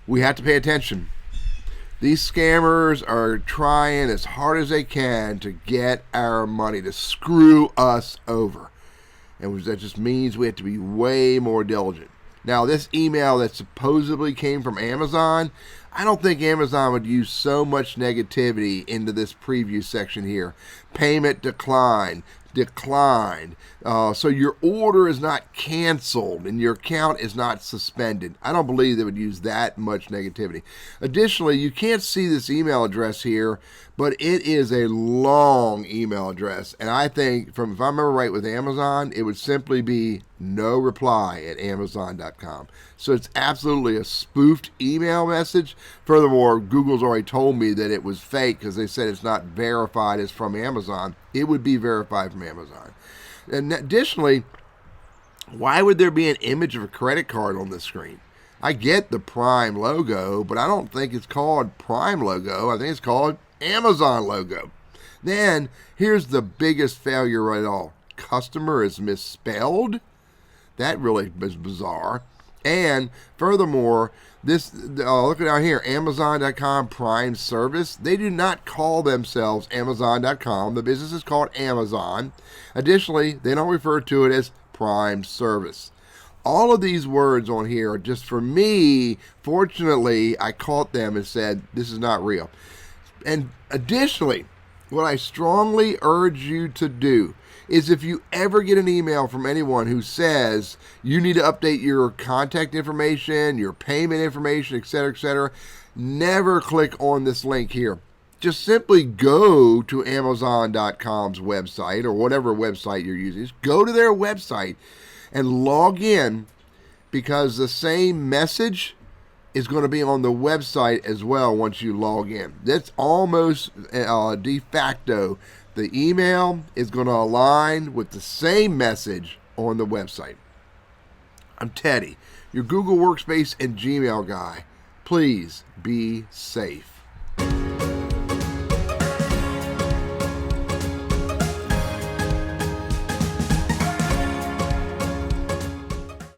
we have to pay attention. These scammers are trying as hard as they can to get our money, to screw us over. And that just means we have to be way more diligent. Now, this email that supposedly came from Amazon, I don't think Amazon would use so much negativity into this preview section here. Payment declined. So your order is not canceled and your account is not suspended. I don't believe they would use that much negativity. Additionally, you can't see this email address here, but it is a long email address. And I think, if I remember right with Amazon, it would simply be no reply at Amazon.com. So it's absolutely a spoofed email message. Furthermore, Google's already told me that it was fake because they said it's not verified as from Amazon. It would be verified from Amazon. And additionally, why would there be an image of a credit card on the screen? I get the Prime logo, but I don't think it's called Prime logo. I think it's called Amazon logo. Then, here's the biggest failure of it all. Customer is misspelled. That really is bizarre. And furthermore, this look down here, Amazon.com Prime Service. They do not call themselves Amazon.com. The business is called Amazon. Additionally, they don't refer to it as Prime Service. All of these words on here are just for me. Fortunately, I caught them and said, this is not real. And additionally, what I strongly urge you to do is if you ever get an email from anyone who says you need to update your contact information, your payment information, etc., never click on this link here. Just simply go to Amazon.com's website or whatever website you're using. Just go to their website and log in, because the same message is going to be on the website as well once you log in. That's almost de facto. The email is going to align with the same message on the website. I'm Teddy, your Google Workspace and Gmail guy. Please be safe.